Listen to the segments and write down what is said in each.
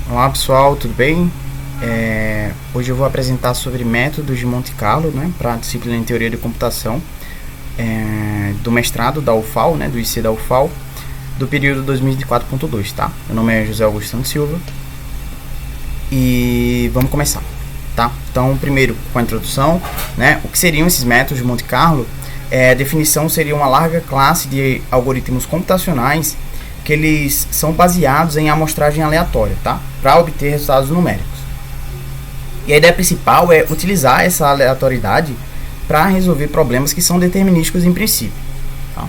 Olá pessoal, tudo bem? Hoje eu vou apresentar sobre métodos de Monte Carlo, né, para a disciplina em Teoria de Computação, do mestrado da UFAL, né, do IC da UFAL, do período 2024.2, tá? Meu nome é José Augusto Santos Silva e vamos começar, tá? Então, primeiro, com a introdução, né, o que seriam esses métodos de Monte Carlo? A definição seria uma larga classe de algoritmos computacionais que eles são baseados em amostragem aleatória, tá? Para obter resultados numéricos. E a ideia principal é utilizar essa aleatoriedade para resolver problemas que são determinísticos em princípio. Tá?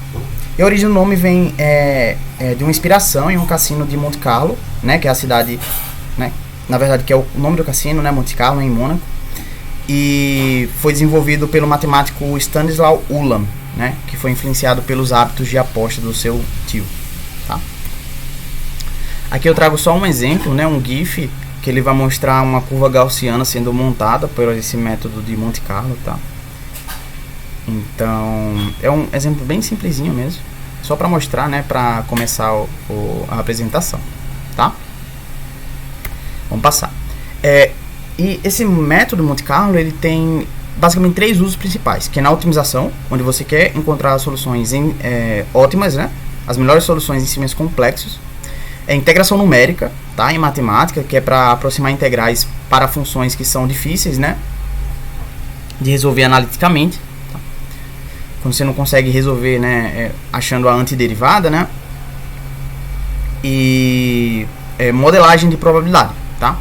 E a origem do nome vem de uma inspiração em um cassino de Monte Carlo, né? Que é a cidade, né? Na verdade, que é o nome do cassino, né? Monte Carlo, em Mônaco. E foi desenvolvido pelo matemático Stanislaw Ulam, né? Que foi influenciado pelos hábitos de aposta do seu tio. Tá? Aqui eu trago só um exemplo, né, um GIF que ele vai mostrar uma curva gaussiana sendo montada por esse método de Monte Carlo, tá? Então é um exemplo bem simplesinho mesmo, só para mostrar, né, para começar a apresentação, tá? Vamos passar. E esse método Monte Carlo ele tem basicamente três usos principais, que é na otimização, onde você quer encontrar soluções ótimas, né? As melhores soluções em sistemas complexos. Integração numérica, tá? Em matemática, que é para aproximar integrais para funções que são difíceis, né? De resolver analiticamente. Tá? Quando você não consegue resolver, né? Achando a antiderivada, né? E modelagem de probabilidade, tá?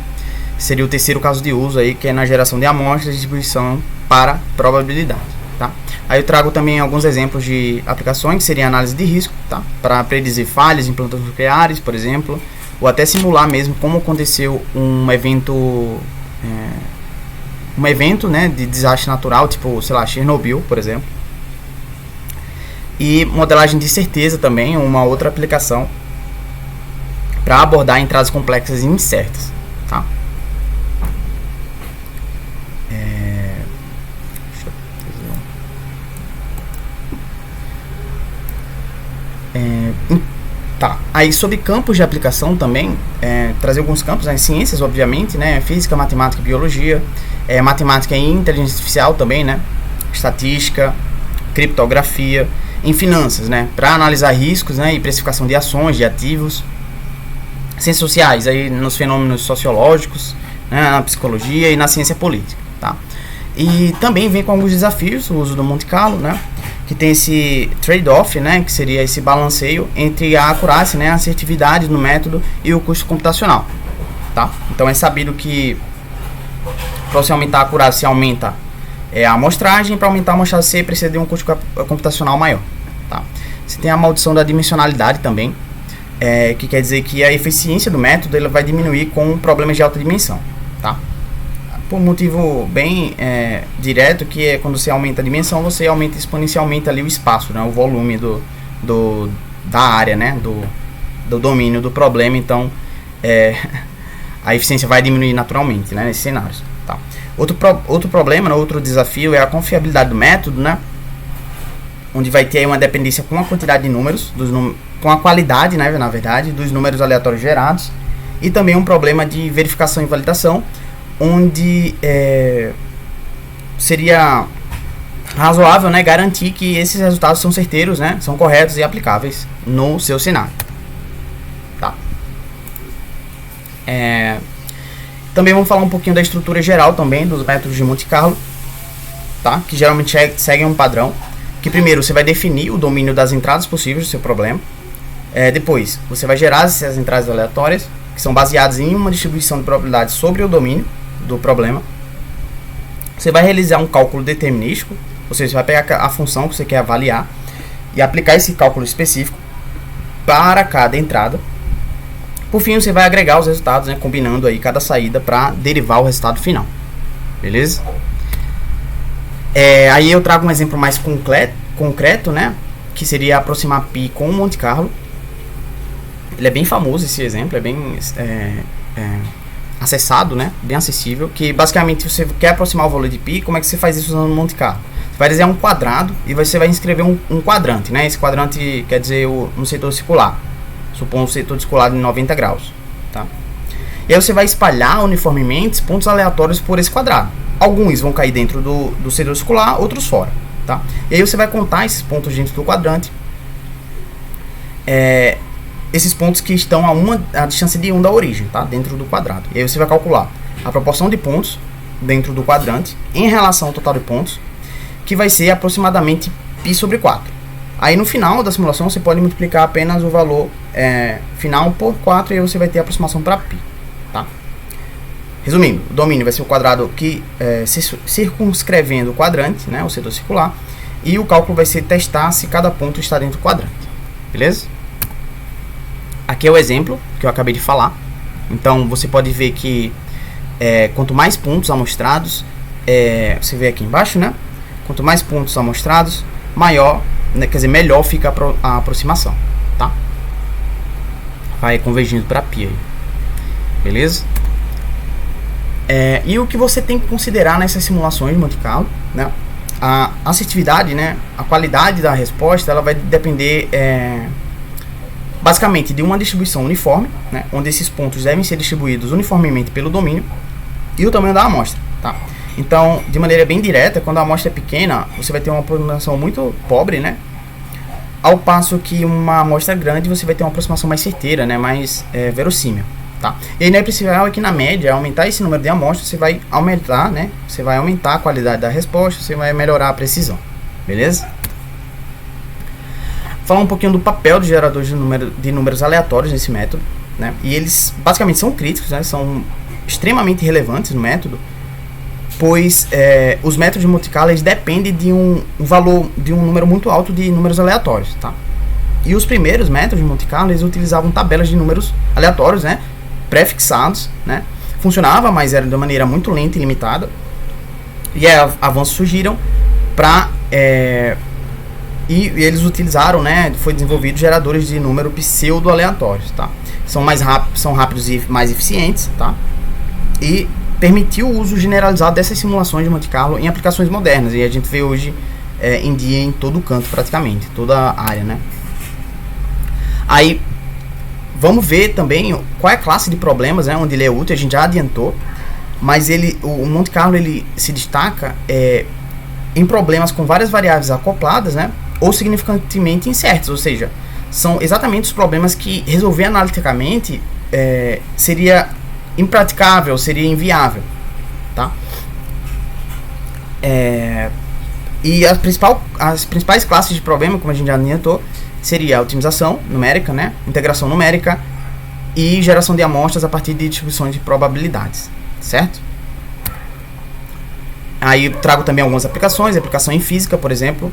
Seria o terceiro caso de uso aí, que é na geração de amostras de distribuição para probabilidade. Tá? Aí eu trago também alguns exemplos de aplicações, que seria análise de risco, tá? Para predizer falhas em plantas nucleares, por exemplo, ou até simular mesmo como aconteceu um evento, né, de desastre natural, tipo, sei lá, Chernobyl, por exemplo. E modelagem de certeza também, uma outra aplicação para abordar entradas complexas e incertas, tá? Tá, aí sobre campos de aplicação também, trazer alguns campos, né, ciências obviamente, né, física, matemática e biologia, matemática e inteligência artificial também, né, estatística, criptografia, em finanças, né, para analisar riscos, né, e precificação de ações, de ativos, ciências sociais, aí nos fenômenos sociológicos, né, na psicologia e na ciência política, tá, e também vem com alguns desafios, o uso do Monte Carlo, né, que tem esse trade-off, né, que seria esse balanceio entre a acurácia, né, a assertividade no método e o custo computacional, tá? Então é sabido que para você aumentar a acurácia, você aumenta a amostragem, para aumentar a amostragem você precisa de um custo computacional maior, tá? Você tem a maldição da dimensionalidade também, que quer dizer que a eficiência do método ele vai diminuir com problemas de alta dimensão, tá? Por um motivo bem direto, que é quando você aumenta a dimensão, você aumenta exponencialmente ali o espaço, né, o volume da área, né, do domínio do problema, então a eficiência vai diminuir naturalmente, né, nesses cenários. Tá. Outro problema, outro desafio é a confiabilidade do método, né, onde vai ter aí uma dependência com a quantidade de números, com a qualidade, né, na verdade, dos números aleatórios gerados, e também um problema de verificação e validação, onde seria razoável, né, garantir que esses resultados são certeiros, né, são corretos e aplicáveis no seu cenário. Tá. Também vamos falar um pouquinho da estrutura geral também dos métodos de Monte Carlo, tá, que geralmente seguem um padrão, que primeiro você vai definir o domínio das entradas possíveis do seu problema, depois você vai gerar essas entradas aleatórias, que são baseadas em uma distribuição de probabilidades sobre o domínio do problema. Você vai realizar um cálculo determinístico, ou seja, você vai pegar a função que você quer avaliar e aplicar esse cálculo específico para cada entrada. Por fim, você vai agregar os resultados, né, combinando aí cada saída para derivar o resultado final. Beleza? Aí eu trago um exemplo mais concreto, né, que seria aproximar π com o Monte Carlo. Ele é bem famoso, esse exemplo, é bem acessado, né? Bem acessível, que basicamente você quer aproximar o valor de π, como é que você faz isso usando o Monte Carlo? Você vai desenhar um quadrado e você vai inscrever um quadrante, né? Esse quadrante quer dizer no setor circular. Supondo um setor circular de 90 graus, tá? E aí você vai espalhar uniformemente pontos aleatórios por esse quadrado. Alguns vão cair dentro do setor circular, outros fora, tá? E aí você vai contar esses pontos dentro do quadrante, esses pontos que estão a distância de 1 da origem, tá? Dentro do quadrado. E aí você vai calcular a proporção de pontos dentro do quadrante em relação ao total de pontos, que vai ser aproximadamente π sobre 4. Aí no final da simulação você pode multiplicar apenas o valor final por 4 e aí você vai ter a aproximação para π, tá? Resumindo, o domínio vai ser o quadrado que circunscrevendo o quadrante, né, o setor circular, e o cálculo vai ser testar se cada ponto está dentro do quadrante, beleza? Aqui é o exemplo que eu acabei de falar. Então você pode ver que quanto mais pontos amostrados, você vê aqui embaixo, né? Quanto mais pontos amostrados, maior, né, quer dizer, melhor fica a aproximação, tá? Vai convergindo para π aí, beleza? E o que você tem que considerar nessas simulações de Monte Carlo, né? A assertividade, né? A qualidade da resposta, ela vai depender basicamente de uma distribuição uniforme, né? Onde esses pontos devem ser distribuídos uniformemente pelo domínio, e o tamanho da amostra, tá? Então, de maneira bem direta, quando a amostra é pequena, você vai ter uma aproximação muito pobre, né? Ao passo que uma amostra grande, você vai ter uma aproximação mais certeira, né? Mais verossímil, tá? E aí não é possível que na média, aumentar esse número de amostras, você vai aumentar, né? Você vai aumentar a qualidade da resposta, você vai melhorar a precisão, beleza? Falar um pouquinho do papel dos geradores de números aleatórios nesse método, né? E eles basicamente são críticos, né? São extremamente relevantes no método, pois os métodos de Monte Carlo dependem de um valor, de um número muito alto de números aleatórios, tá? E os primeiros métodos de Monte Carlo, eles utilizavam tabelas de números aleatórios, né? Pré-fixados, né? Funcionava, mas era de maneira muito lenta e limitada. E avanços surgiram para e eles utilizaram, né? Foi desenvolvido geradores de número pseudo-aleatórios, tá? São rápidos e mais eficientes, tá? E permitiu o uso generalizado dessas simulações de Monte Carlo em aplicações modernas, e a gente vê hoje em dia em todo o canto praticamente, toda a área, né? Aí vamos ver também qual é a classe de problemas, né, onde ele é útil. A gente já adiantou, mas o Monte Carlo ele se destaca em problemas com várias variáveis acopladas, né, ou significantemente incertas, ou seja, são exatamente os problemas que resolver analiticamente seria impraticável, seria inviável, tá? E as principais classes de problema, como a gente já adiantou, seria a otimização numérica, né? Integração numérica e geração de amostras a partir de distribuições de probabilidades, certo? Aí trago também algumas aplicações, aplicação em física, por exemplo,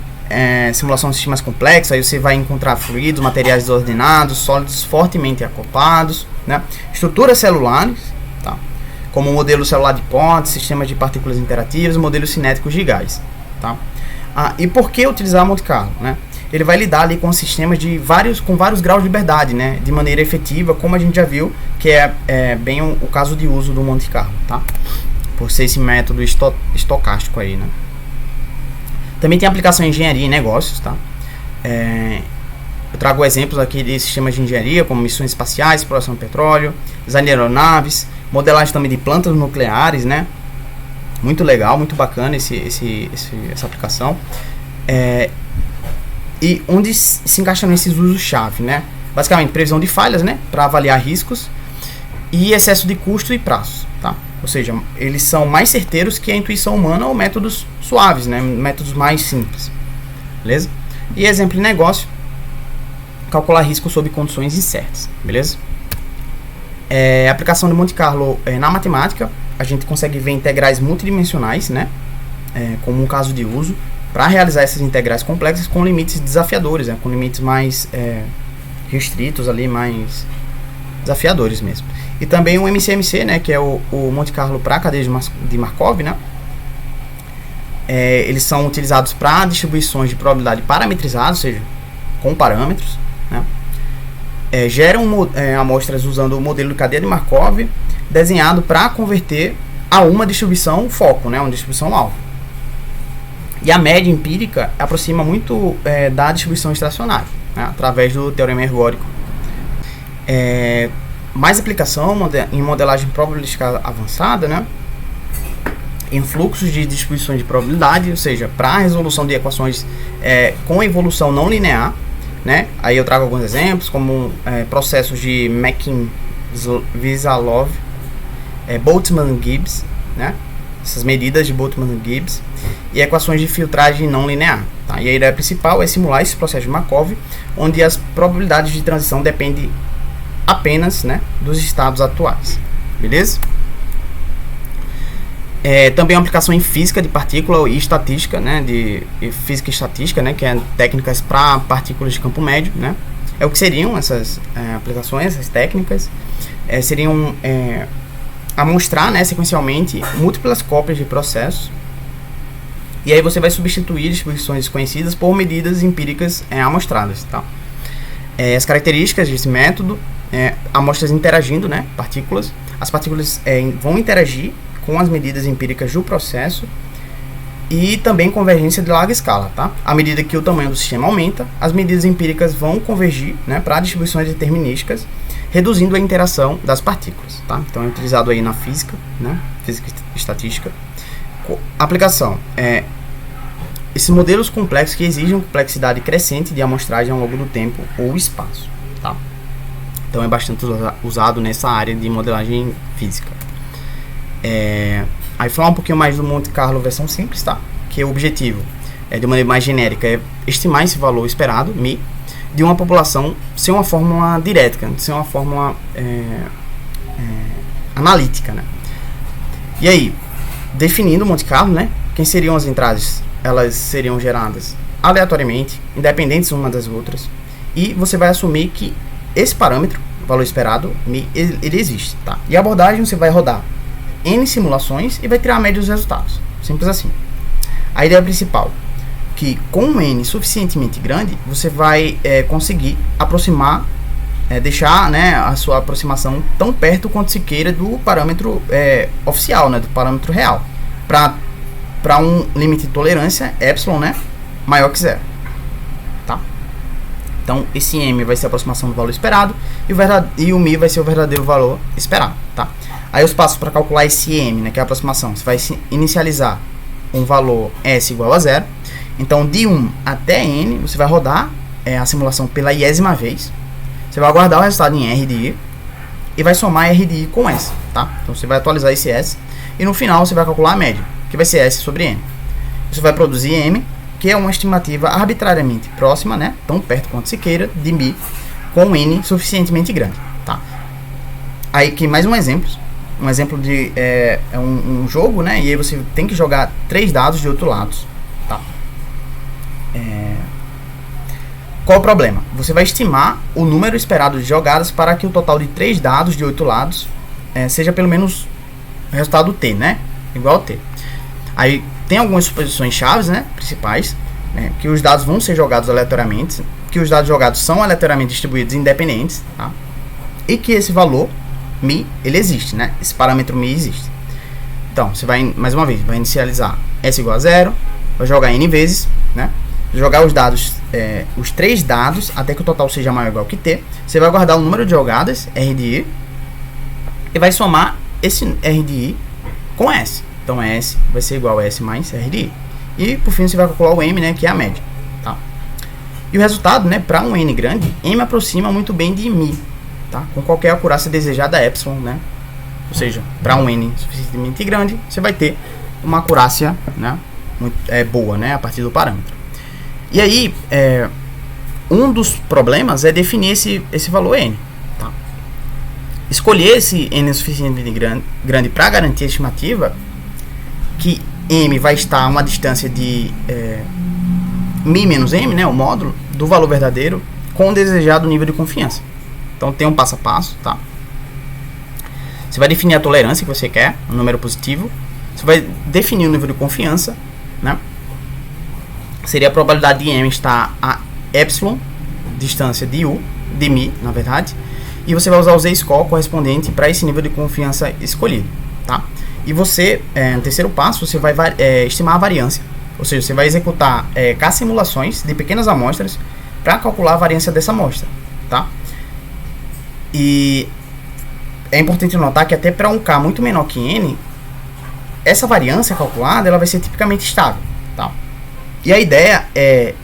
simulação de sistemas complexos. Aí você vai encontrar fluidos, materiais desordenados, sólidos fortemente acoplados, né? Estruturas celulares, tá? Como o modelo celular de ponte, sistemas de partículas interativas, modelos cinéticos de gás, tá? E por que utilizar Monte Carlo, né? Ele vai lidar ali com sistemas com vários graus de liberdade, né? De maneira efetiva, como a gente já viu, que é bem o caso de uso do Monte Carlo, tá? Por ser esse método estocástico aí, né? Também tem aplicação em engenharia e negócios, tá? Eu trago exemplos aqui de sistemas de engenharia, como missões espaciais, exploração de petróleo, design de aeronaves, modelagem também de plantas nucleares, né? Muito legal, muito bacana essa aplicação. E onde se encaixam nesses usos-chave, né? Basicamente, previsão de falhas, né? Para avaliar riscos, e excesso de custo e prazos, tá? Ou seja, eles são mais certeiros que a intuição humana ou métodos suaves, né? Métodos mais simples, beleza? E exemplo de negócio, calcular risco sob condições incertas, beleza? A aplicação de Monte Carlo na matemática, a gente consegue ver integrais multidimensionais, né? Como um caso de uso, para realizar essas integrais complexas com limites desafiadores, né? Com limites mais restritos ali, mais desafiadores mesmo. E também o MCMC, né? Que é o Monte Carlo para cadeias de Markov, né? Eles são utilizados para distribuições de probabilidade parametrizadas, ou seja, com parâmetros, né? Geram amostras usando o modelo de cadeia de Markov desenhado para converter a uma distribuição foco, né? Uma distribuição alvo. E a média empírica aproxima muito da distribuição estacionária, né? Através do teorema ergódico. mais aplicação em modelagem probabilística avançada, né? Em fluxos de distribuições de probabilidade, ou seja, para a resolução de equações com evolução não linear, né? Aí eu trago alguns exemplos, como processos de Makin-Vezalov, Boltzmann-Gibbs, né? Essas medidas de Boltzmann-Gibbs, e equações de filtragem não linear. Tá? E a ideia principal é simular esse processo de Markov, onde as probabilidades de transição dependem apenas, né, dos estados atuais. Beleza? Também uma aplicação em física de partícula e estatística, né, de física e estatística, né, que é técnicas para partículas de campo médio, né. O que seriam essas aplicações, essas técnicas? Seriam mostrar, né, sequencialmente múltiplas cópias de processos, e aí você vai substituir distribuições desconhecidas por medidas empíricas amostradas, tá? As características desse método, amostras interagindo, né, partículas. As partículas vão interagir com as medidas empíricas do processo, e também convergência de larga escala, tá? À medida que o tamanho do sistema aumenta, as medidas empíricas vão convergir, né, para distribuições determinísticas, reduzindo a interação das partículas, tá? Então é utilizado aí na física, né, física e estatística. Aplicação: esses modelos complexos que exigem complexidade crescente de amostragem ao longo do tempo ou espaço, tá? Então é bastante usado nessa área de modelagem física. Aí falar um pouquinho mais do Monte Carlo versão simples, tá? Que o objetivo de maneira mais genérica é estimar esse valor esperado, μ, de uma população sem uma fórmula direta, sem uma fórmula analítica, né? E aí, definindo o Monte Carlo, né? Quem seriam as entradas? Elas seriam geradas aleatoriamente, independentes uma das outras, e você vai assumir que esse parâmetro, o valor esperado, μ, ele existe, tá? E a abordagem você vai rodar N simulações e vai tirar a média dos resultados. Simples assim. A ideia principal, que com um N suficientemente grande, você vai conseguir aproximar, deixar, né, a sua aproximação tão perto quanto se queira do parâmetro oficial, né, do parâmetro real, para um limite de tolerância, epsilon, né, maior que zero. Tá? Então, esse M vai ser a aproximação do valor esperado, e o μ vai ser o verdadeiro valor esperado. Tá? Aí os passos para calcular esse M, né, que é a aproximação. Você vai inicializar um valor S igual a zero. Então, de 1 até N, você vai rodar a simulação pela iésima vez. Você vai aguardar o resultado em R de I e vai somar R de I com S. Tá? Então, você vai atualizar esse S e no final você vai calcular a média, que vai ser S sobre N. Você vai produzir M, que é uma estimativa arbitrariamente próxima, né, tão perto quanto se queira, de μ, com N suficientemente grande. Tá? Aí aqui mais um exemplo. Um exemplo de um jogo, né? E aí você tem que jogar 3 dados de 8 lados. Tá? Qual o problema? Você vai estimar o número esperado de jogadas para que o total de 3 dados de 8 lados seja pelo menos o resultado T, né? Igual a T. Aí tem algumas suposições chaves, né? Principais, né? Que os dados vão ser jogados aleatoriamente, que os dados jogados são aleatoriamente distribuídos independentes, tá? E que esse valor μ, ele existe, né? Esse parâmetro μ existe. Então, você vai, mais uma vez, vai inicializar S igual a zero, vai jogar N vezes, né? Jogar os dados, os 3 dados, até que o total seja maior ou igual que T. Você vai guardar o número de jogadas, R de I, e vai somar esse R de I com S. Então, S vai ser igual a S mais R de I. E, por fim, você vai calcular o M, né? Que é a média, tá? E o resultado, né? Para um N grande, M aproxima muito bem de μ. Tá? Com qualquer acurácia desejada epsilon, né? Ou seja, para um N suficientemente grande, você vai ter uma acurácia, né, muito, boa, né, a partir do parâmetro. E aí, um dos problemas é definir esse valor N. Tá? Escolher esse N suficientemente grande para garantir a estimativa que M vai estar a uma distância de μ menos M, né, o módulo, do valor verdadeiro com o desejado nível de confiança. Então tem um passo a passo, tá? Você vai definir a tolerância que você quer, um número positivo. Você vai definir o nível de confiança, né? Seria a probabilidade de M estar a epsilon, distância de U, de μ, na verdade. E você vai usar o z-score correspondente para esse nível de confiança escolhido, tá? E você, no terceiro passo, você vai estimar a variância. Ou seja, você vai executar K simulações de pequenas amostras para calcular a variância dessa amostra, tá? E é importante notar que até para um K muito menor que N, essa variância calculada ela vai ser tipicamente estável, tá? E a ideia é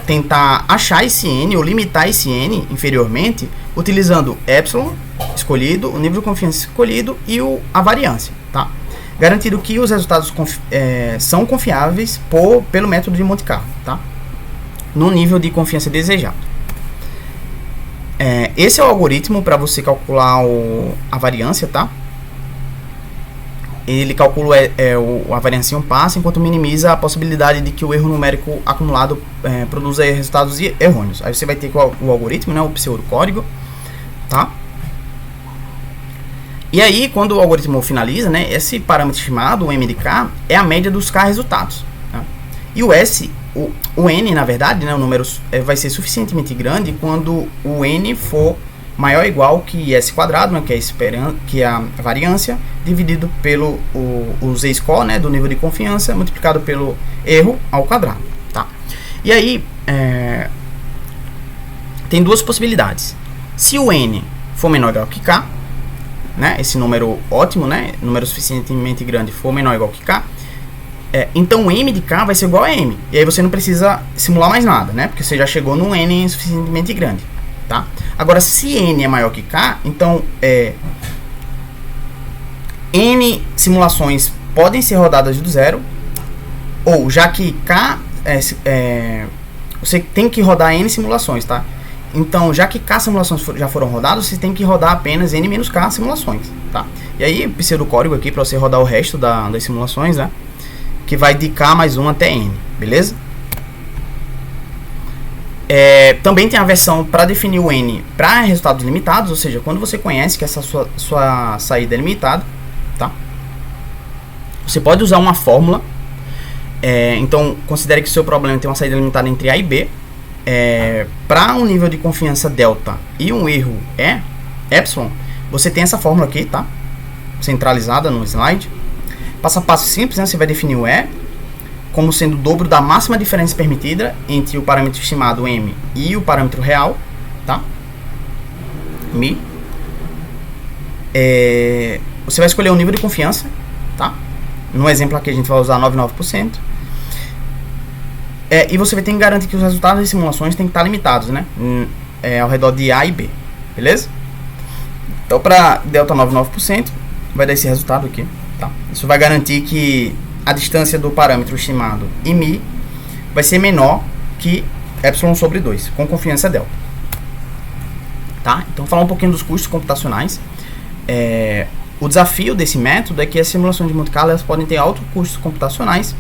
tentar achar esse N ou limitar esse N inferiormente utilizando epsilon escolhido, o nível de confiança escolhido e a variância, tá? Garantido que os resultados são confiáveis pelo método de Monte Carlo, tá? No nível de confiança desejado. Esse é o algoritmo para você calcular a variância, tá? Ele calcula a variância em um passo, enquanto minimiza a possibilidade de que o erro numérico acumulado produza resultados errôneos. Aí você vai ter o algoritmo, né, o pseudocódigo, tá? E aí, quando o algoritmo finaliza, né, esse parâmetro estimado, o M de K, é a média dos K resultados. Tá? E o S, o N, na verdade, né, o número vai ser suficientemente grande quando o N for maior ou igual que S quadrado, né, que é a variância, dividido pelo o Z-score, né, do nível de confiança, multiplicado pelo erro ao quadrado. Tá? E aí, tem duas possibilidades. Se o N for menor ou igual que K, né, esse número ótimo, né, número suficientemente grande for menor ou igual que K, então o M de K vai ser igual a M. E aí você não precisa simular mais nada, né, porque você já chegou num N suficientemente grande. Tá? Agora, se N é maior que K, então N simulações podem ser rodadas do zero, ou já que K você tem que rodar N simulações, tá? Então, já que K simulações já foram rodadas, você tem que rodar apenas N menos K simulações, tá? E aí, pseudocódigo aqui para você rodar o resto das simulações, né? Que vai de K mais 1 até N, beleza? Também tem a versão para definir o N para resultados limitados, ou seja, quando você conhece que essa sua saída é limitada, tá? Você pode usar uma fórmula. Então, considere que o seu problema tem uma saída limitada entre A e B. Para um nível de confiança delta e um erro epsilon, você tem essa fórmula aqui, tá? Centralizada no slide. Passo a passo simples, né? Você vai definir o E como sendo o dobro da máxima diferença permitida entre o parâmetro estimado M e o parâmetro real, tá? Mi. Você vai escolher o nível de confiança, tá? No exemplo aqui a gente vai usar 99%. E você vai ter que garantir que os resultados das simulações têm que estar limitados, né? Ao redor de A e B, beleza? Então, para delta 99%, vai dar esse resultado aqui, tá? Isso vai garantir que a distância do parâmetro estimado em Mi vai ser menor que epsilon sobre 2, com confiança delta. Tá? Então, falar um pouquinho dos custos computacionais. O desafio desse método é que as simulações de Monte Carlo elas podem ter altos custos computacionais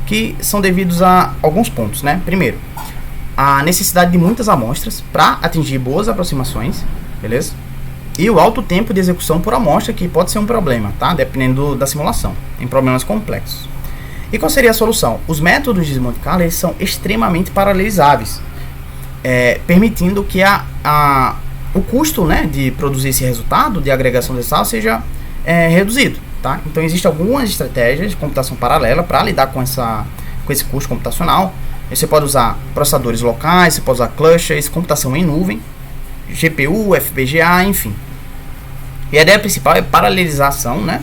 que são devidos a alguns pontos, né? Primeiro, a necessidade de muitas amostras para atingir boas aproximações, beleza? E o alto tempo de execução por amostra, que pode ser um problema, tá? Dependendo da simulação, em problemas complexos. E qual seria a solução? Os métodos de Monte Carlo eles são extremamente paralelizáveis, permitindo que o custo, né, de produzir esse resultado, de agregação de resultados, seja reduzido. Tá? Então existem algumas estratégias de computação paralela para lidar com esse custo computacional. Você pode usar processadores locais, você pode usar clusters, computação em nuvem, GPU, FPGA, enfim. E a ideia principal é paralelização, né?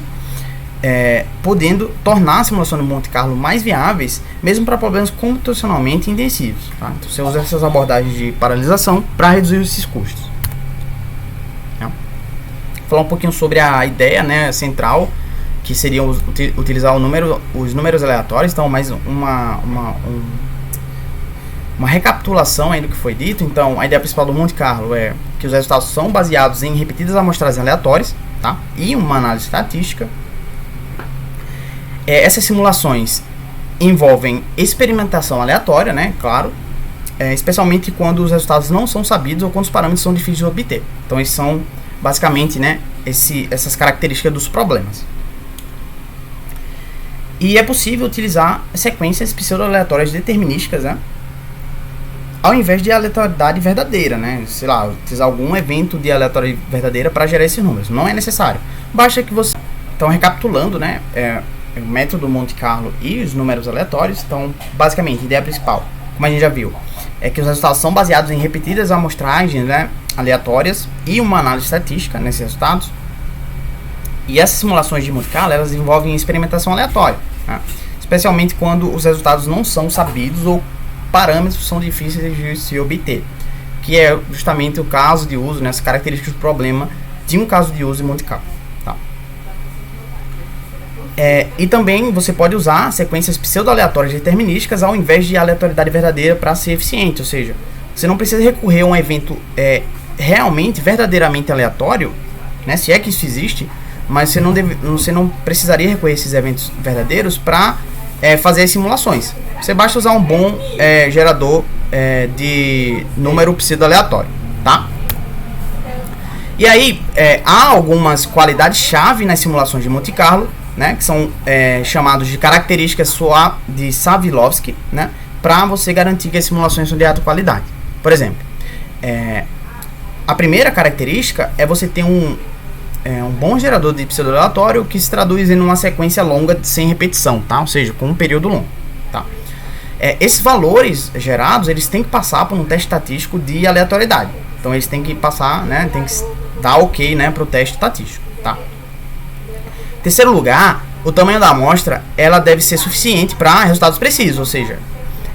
Podendo tornar a simulação de Monte Carlo mais viáveis, mesmo para problemas computacionalmente intensivos. Tá? Então você usa essas abordagens de paralelização para reduzir esses custos. Tá? Falar um pouquinho sobre a ideia, né, central, que seria utilizar os números aleatórios. Então, mais uma recapitulação aí do que foi dito. Então, a ideia principal do Monte Carlo é que os resultados são baseados em repetidas amostragens aleatórias, tá? E uma análise estatística. Essas simulações envolvem experimentação aleatória, né? Claro, especialmente quando os resultados não são sabidos ou quando os parâmetros são difíceis de obter. Então, esses são basicamente, né, essas características dos problemas. E é possível utilizar sequências pseudo-aleatórias determinísticas, né, ao invés de aleatoriedade verdadeira, né? Sei lá, utilizar algum evento de aleatoriedade verdadeira para gerar esses números. Não é necessário. Basta que você... Então, recapitulando, né, o método Monte Carlo e os números aleatórios. Então, basicamente, a ideia principal, como a gente já viu, é que os resultados são baseados em repetidas amostragens, né, aleatórias e uma análise estatística nesses resultados. E essas simulações de Monte Carlo, elas envolvem experimentação aleatória, né? Especialmente quando os resultados não são sabidos ou parâmetros são difíceis de se obter, que é justamente o caso de uso, né, as características do problema de um caso de uso em Monte Carlo. Tá? E também você pode usar sequências pseudo-aleatórias determinísticas ao invés de aleatoriedade verdadeira para ser eficiente, ou seja, você não precisa recorrer a um evento realmente, verdadeiramente aleatório, né, se é que isso existe, mas você não precisaria recorrer a esses eventos verdadeiros para fazer as simulações. Você basta usar um bom gerador de número pseudo-aleatório, tá? E aí, há algumas qualidades-chave nas simulações de Monte Carlo, né, que são chamados de características de Savvilovsky, né, para você garantir que as simulações são de alta qualidade. Por exemplo, a primeira característica é você ter um bom gerador de pseudo-aleatório que se traduz em uma sequência longa sem repetição, tá? Ou seja, com um período longo, tá? Esses valores gerados, eles têm que passar por um teste estatístico de aleatoriedade. Então, eles têm que passar, né? Tem que dar ok, né, para o teste estatístico, tá? Em terceiro lugar, o tamanho da amostra, ela deve ser suficiente para resultados precisos, ou seja,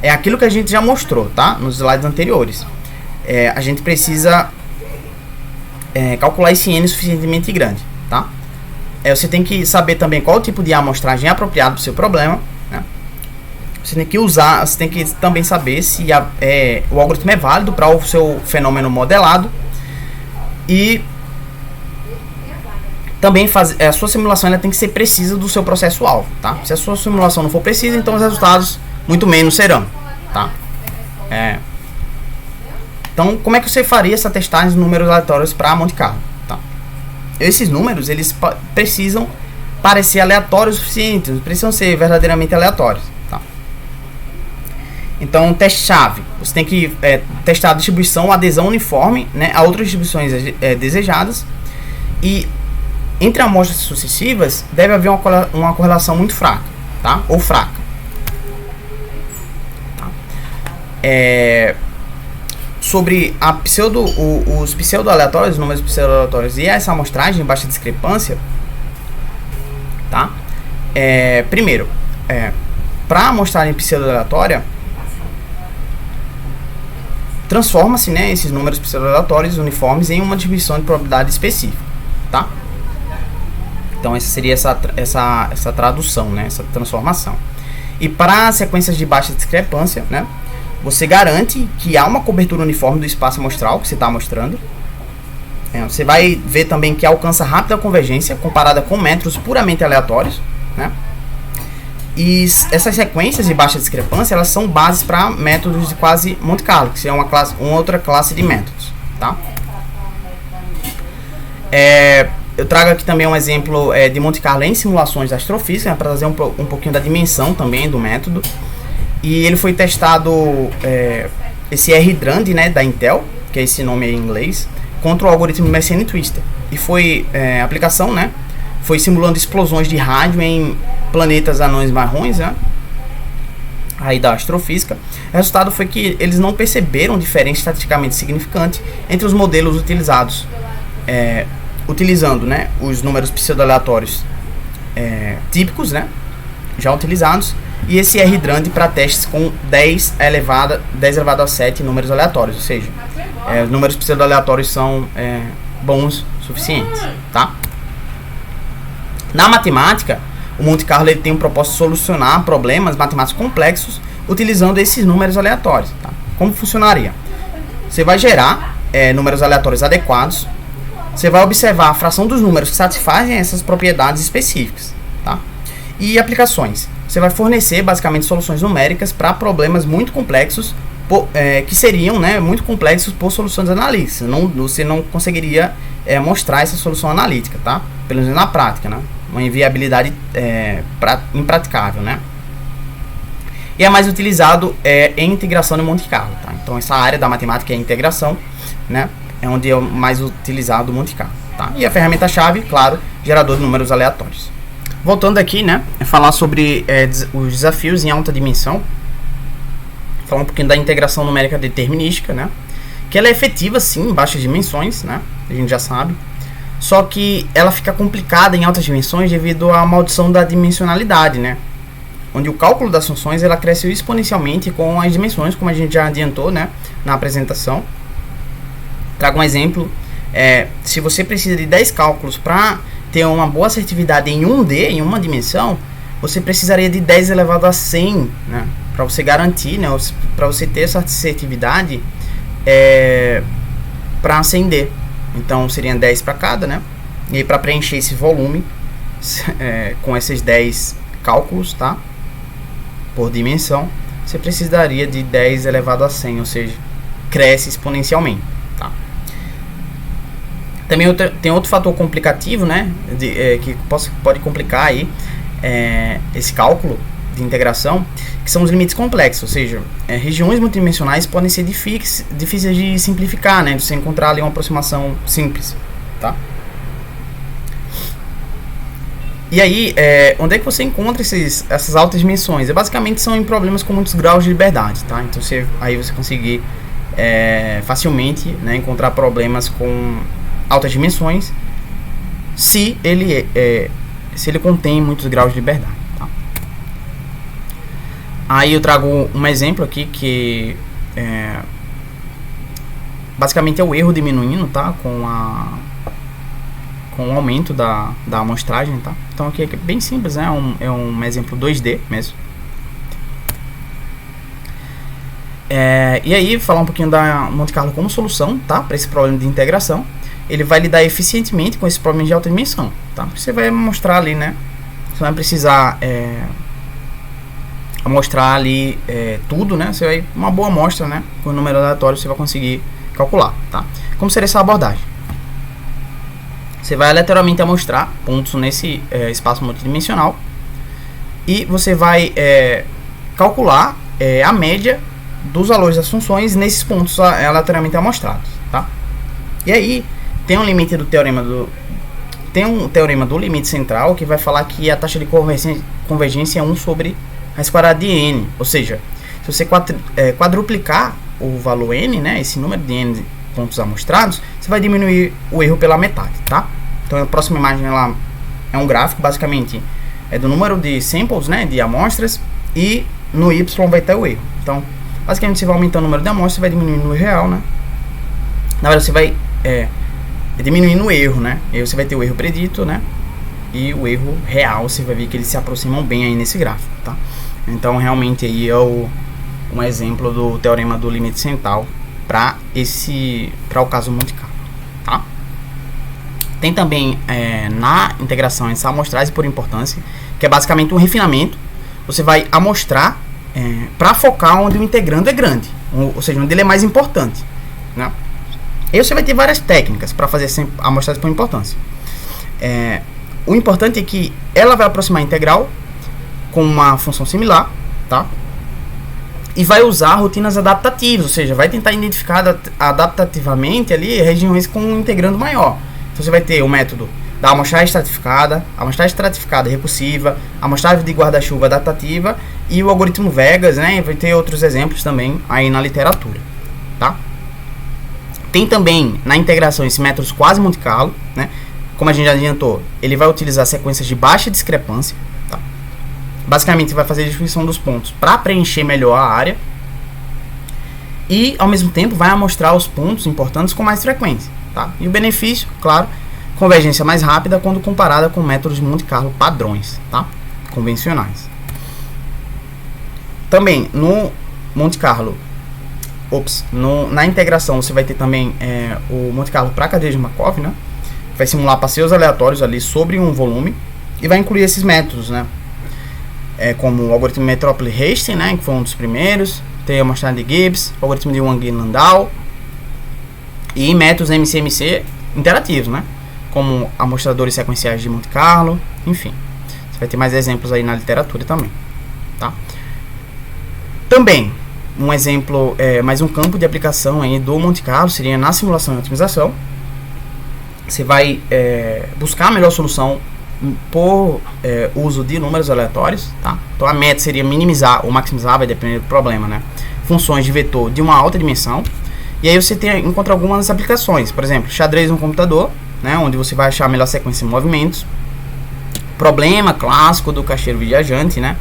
é aquilo que a gente já mostrou, tá? Nos slides anteriores. A gente precisa calcular esse N suficientemente grande, tá? Você tem que saber também qual tipo de amostragem é apropriado para o seu problema, né? Você tem que também saber se o algoritmo é válido para o seu fenômeno modelado e também a sua simulação ela tem que ser precisa do seu processo-alvo, tá? Se a sua simulação não for precisa, então os resultados muito menos serão, tá? Então, como é que você faria essa testagem de números aleatórios para Monte Carlo? Tá? Esses números, eles precisam parecer aleatórios o suficiente, precisam ser verdadeiramente aleatórios. Tá? Então, teste-chave. Você tem que testar a distribuição, a adesão uniforme, né, a outras distribuições desejadas. E entre amostras sucessivas, deve haver uma correlação muito fraca, tá? Ou fraca. Tá? Sobre os pseudo-aleatórios, os números pseudo-aleatórios e essa amostragem de baixa discrepância, tá? Primeiro, para a amostragem pseudo-aleatória, transforma-se, né, esses números pseudo-aleatórios uniformes em uma distribuição de probabilidade específica, tá? Então essa seria essa tradução, né, essa transformação. E para sequências de baixa discrepância, né, você garante que há uma cobertura uniforme do espaço amostral que você está mostrando. Você vai ver também que alcança rápida convergência comparada com métodos puramente aleatórios, né? E essas sequências de baixa discrepância, elas são bases para métodos de quase Monte Carlo, que é uma outra classe de métodos, tá? Eu trago aqui também um exemplo de Monte Carlo em simulações astrofísicas, né, para trazer um pouquinho da dimensão também do método. E ele foi testado, esse RDRAND, né, da Intel, que é esse nome aí em inglês, contra o algoritmo Mersenne Twister. E foi, a aplicação, né, foi simulando explosões de rádio em planetas anões marrons, né, aí da astrofísica. O resultado foi que eles não perceberam diferença estatisticamente significante entre os modelos utilizados, utilizando, né, os números pseudo-aleatórios típicos, né, já utilizados, e esse RDRAND para testes com 10 elevado a 7 números aleatórios, ou seja, os números pseudo-aleatórios são bons o suficientes, tá? Na matemática, o Monte Carlo ele tem um propósito de solucionar problemas matemáticos complexos utilizando esses números aleatórios, tá? Como funcionaria? Você vai gerar números aleatórios adequados, você vai observar a fração dos números que satisfazem essas propriedades específicas, tá? E aplicações. Você vai fornecer basicamente soluções numéricas para problemas muito complexos, que seriam, né, muito complexos por soluções analíticas. Você não conseguiria mostrar essa solução analítica, tá? Pelo menos na prática, né? Uma inviabilidade impraticável, né? E é mais utilizado em integração de Monte Carlo, tá? Então essa área da matemática é a integração, né? É onde é o mais utilizado o Monte Carlo, tá? E a ferramenta-chave, claro, gerador de números aleatórios. Voltando aqui, né, falar sobre os desafios em alta dimensão, falar um pouquinho da integração numérica determinística, né, que ela é efetiva sim em baixas dimensões, né? A gente já sabe. Só que ela fica complicada em altas dimensões devido à maldição da dimensionalidade, né? Onde o cálculo das funções ela cresce exponencialmente com as dimensões, como a gente já adiantou, né, na apresentação. Trago um exemplo. Se você precisa de 10 cálculos para ter uma boa assertividade em 1D, em uma dimensão, você precisaria de 10 elevado a 100, né, para você garantir, né, para você ter essa assertividade para 100D. Então seriam 10 para cada, né? E aí, para preencher esse volume com esses 10 cálculos, tá? Por dimensão, você precisaria de 10 elevado a 100, ou seja, cresce exponencialmente, tá? Também tem outro fator complicativo, né, que pode complicar aí esse cálculo de integração, que são os limites complexos, ou seja, regiões multidimensionais podem ser difíceis de simplificar, né, de você encontrar ali uma aproximação simples, tá? E aí, onde é que você encontra essas altas dimensões? Basicamente são em problemas com muitos graus de liberdade, tá? Então aí você conseguir facilmente, né, encontrar problemas com altas dimensões se ele contém muitos graus de liberdade, tá? Aí eu trago um exemplo aqui que basicamente é o erro diminuindo, tá? Com o aumento da amostragem, tá? Então aqui é bem simples, né? É um exemplo 2D mesmo. E aí, falar um pouquinho da Monte Carlo como solução, tá? Para esse problema de integração. Ele vai lidar eficientemente com esse problema de alta dimensão, tá? Você vai mostrar ali, né? Você vai precisar mostrar ali tudo, né? Você vai uma boa amostra, né? Com o número aleatório você vai conseguir calcular, tá? Como seria essa abordagem? Você vai aleatoriamente amostrar pontos nesse espaço multidimensional e você vai calcular a média dos valores das funções nesses pontos aleatoriamente amostrados, tá? E aí tem um limite do teorema do limite central que vai falar que a taxa de convergência é 1 sobre raiz quadrada de n, ou seja, se você quadruplicar o valor n, né, esse número de n pontos amostrados, você vai diminuir o erro pela metade, tá? Então a próxima imagem ela é um gráfico, basicamente do número de samples, né, de amostras, e no y vai ter o erro. Então basicamente você vai aumentando o número de amostras, você vai diminuindo o erro real, né? Na verdade você vai diminuindo o erro, né? E aí você vai ter o erro predito, né? E o erro real, você vai ver que eles se aproximam bem aí nesse gráfico, tá? Então realmente aí é um exemplo do teorema do limite central para o caso Monte Carlo, tá? Tem também na integração essa amostragem por importância, que é basicamente um refinamento. Você vai amostrar para focar onde o integrando é grande, ou seja, onde ele é mais importante, né? E você vai ter várias técnicas para fazer a amostragem por importância. O importante é que ela vai aproximar a integral com uma função similar, tá? E vai usar rotinas adaptativas, ou seja, vai tentar identificar adaptativamente ali regiões com um integrando maior. Então você vai ter o método da amostragem estratificada recursiva, amostragem de guarda-chuva adaptativa e o algoritmo Vegas, né? Vai ter outros exemplos também aí na literatura, tá? Tem também na integração esse método quase Monte Carlo, né? Como a gente já adiantou, ele vai utilizar sequências de baixa discrepância, tá? Basicamente vai fazer a distribuição dos pontos para preencher melhor a área e ao mesmo tempo vai amostrar os pontos importantes com mais frequência, tá? E o benefício, claro, convergência mais rápida quando comparada com métodos de Monte Carlo padrões, tá? Convencionais. Também no Monte Carlo, na integração você vai ter também o Monte Carlo para cadeia de Markov, né? Vai simular passeios aleatórios ali sobre um volume e vai incluir esses métodos, né? Como o algoritmo Metropole-Hastings, né? Que foi um dos primeiros. Tem a amostragem de Gibbs, o algoritmo de Wang e Landau e métodos MCMC interativos, né? Como amostradores sequenciais de Monte Carlo, enfim. Você vai ter mais exemplos aí na literatura também, tá? Também um exemplo, mais um campo de aplicação aí do Monte Carlo seria na simulação e otimização. Você vai buscar a melhor solução por uso de números aleatórios, tá? Então a meta seria minimizar ou maximizar, vai depender do problema, né? Funções de vetor de uma alta dimensão, E aí você encontra algumas aplicações, por exemplo, xadrez no computador, né, onde você vai achar a melhor sequência de movimentos. Problema clássico do caixeiro viajante, né?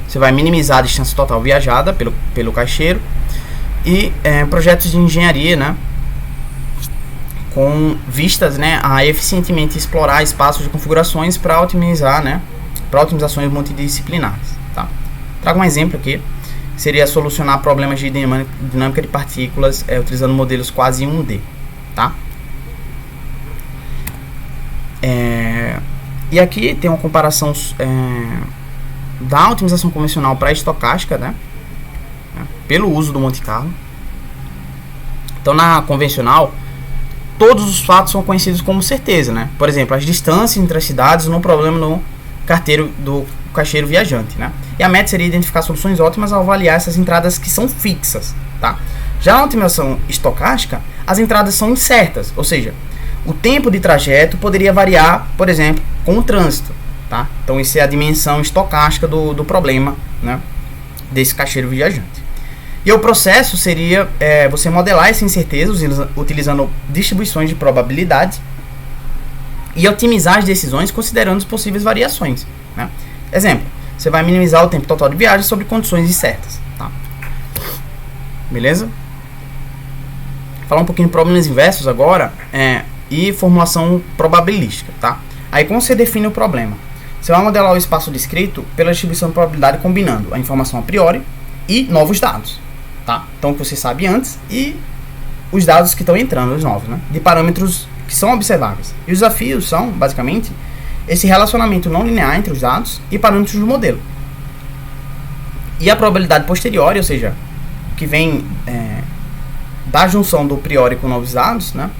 Você vai minimizar a distância total viajada pelo caixeiro. E projetos de engenharia, né, com vistas, né, a eficientemente explorar espaços de configurações para otimizar, né, para otimizações multidisciplinares. Tá? Trago um exemplo aqui, seria solucionar problemas de dinâmica de partículas utilizando modelos quase 1D. Tá? E aqui tem uma comparação da otimização convencional para a estocástica, né, pelo uso do Monte Carlo. Então, na convencional, todos os fatos são conhecidos como certeza, né? Por exemplo, as distâncias entre as cidades no problema do caixeiro viajante, né? E a meta seria identificar soluções ótimas ao avaliar essas entradas que são fixas, tá? Já na otimização estocástica, as entradas são incertas, ou seja, o tempo de trajeto poderia variar, por exemplo, com o trânsito, tá? Então, isso é a dimensão estocástica do problema, né, desse caixeiro viajante. E o processo seria você modelar essa incerteza utilizando distribuições de probabilidade e otimizar as decisões considerando as possíveis variações, né? Exemplo, você vai minimizar o tempo total de viagem sobre condições incertas. Tá? Beleza? Falar um pouquinho de problemas inversos agora e formulação probabilística. Tá? Aí como você define o problema? Você vai modelar o espaço descrito pela distribuição de probabilidade combinando a informação a priori e novos dados. Tá? Então, o que você sabe antes e os dados que estão entrando, os novos, né? De parâmetros que são observáveis. E os desafios são, basicamente, esse relacionamento não linear entre os dados e parâmetros do modelo. E a probabilidade posterior, ou seja, que vem da junção do priori com novos dados, né?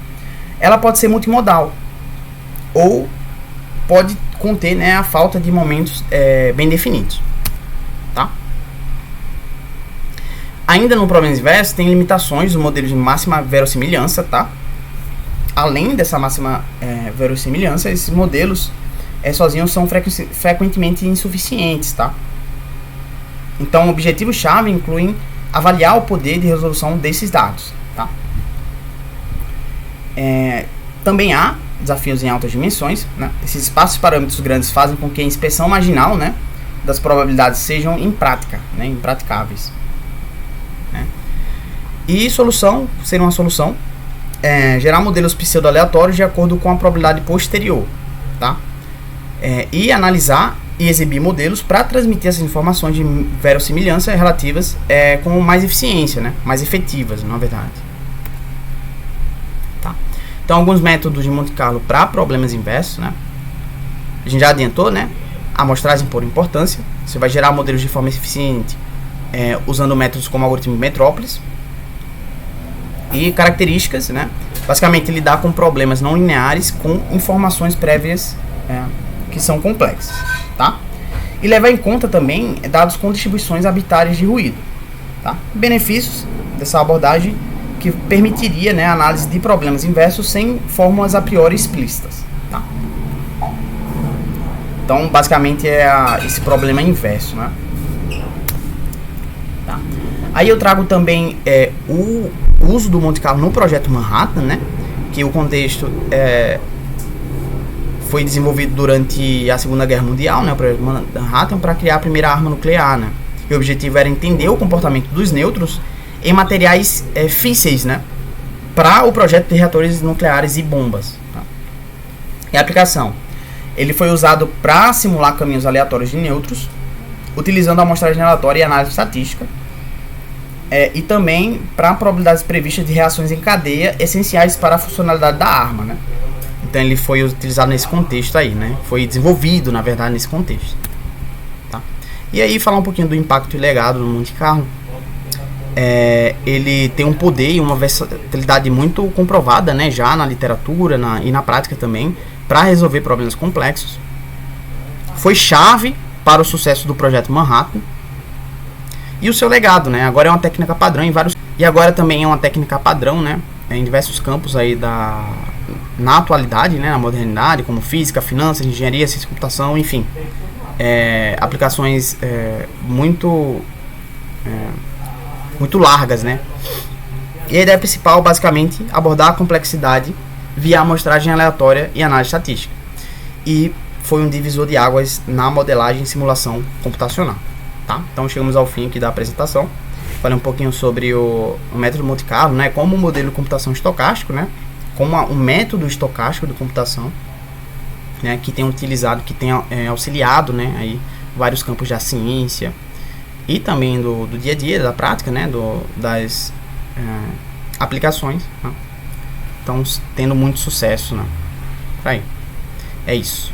Ela pode ser multimodal ou pode conter, né, a falta de momentos bem definidos. Tá? Ainda no problema inverso, tem limitações do modelo de máxima verossimilhança, tá? Além dessa máxima verossimilhança, esses modelos sozinhos são frequentemente insuficientes, tá? Então, objetivos-chave incluem avaliar o poder de resolução desses dados, tá? Também há desafios em altas dimensões, né? Esses espaços parâmetros grandes fazem com que a inspeção marginal, né, das probabilidades sejam impraticáveis. E solução, seria uma solução, gerar modelos pseudo-aleatórios de acordo com a probabilidade posterior, tá? E analisar e exibir modelos para transmitir essas informações de verossimilhança relativas com mais eficiência, né? Mais efetivas, na verdade. Tá? Então, alguns métodos de Monte Carlo para problemas inversos, né? A gente já adiantou, né? A amostragem por importância. Você vai gerar modelos de forma eficiente usando métodos como algoritmo de Metrópolis. E características, né? Basicamente lidar com problemas não lineares com informações prévias que são complexas, tá? E levar em conta também dados com distribuições arbitrárias de ruído, tá? Benefícios dessa abordagem que permitiria, né, a análise de problemas inversos sem fórmulas a priori explícitas, tá? Então, basicamente esse problema inverso, né? Tá? Aí eu trago também o uso do Monte Carlo no projeto Manhattan, né? Que o contexto foi desenvolvido durante a Segunda Guerra Mundial, né? O projeto Manhattan, para criar a primeira arma nuclear, né? E o objetivo era entender o comportamento dos nêutrons em materiais físseis, né? Para o projeto de reatores nucleares e bombas. Tá? E a aplicação? Ele foi usado para simular caminhos aleatórios de nêutrons, utilizando a amostragem aleatória e análise estatística, e também para probabilidades previstas de reações em cadeia essenciais para a funcionalidade da arma, né? Então ele foi utilizado nesse contexto aí, né? Foi desenvolvido, na verdade, nesse contexto. Tá? E aí, falar um pouquinho do impacto e legado do Monte Carlo. Ele tem um poder e uma versatilidade muito comprovada, né? Já na literatura e na prática também, para resolver problemas complexos. Foi chave para o sucesso do projeto Manhattan. E o seu legado, né? Agora é uma técnica padrão em vários... E agora também é uma técnica padrão, né? Em diversos campos aí na atualidade, né? Na modernidade, como física, finanças, engenharia, ciência de computação, enfim. Aplicações muito largas, né? E a ideia principal, basicamente, abordar a complexidade via amostragem aleatória e análise estatística. E foi um divisor de águas na modelagem e simulação computacional. Tá? Então chegamos ao fim aqui da apresentação. Falei um pouquinho sobre o método Monte Carlo, né, como um modelo de computação estocástico, né, como um método estocástico de computação, né, que tem utilizado, que tem auxiliado, né, aí vários campos da ciência e também do dia a dia, da prática, né, das aplicações, né? Então tendo muito sucesso, né? Aí, é isso.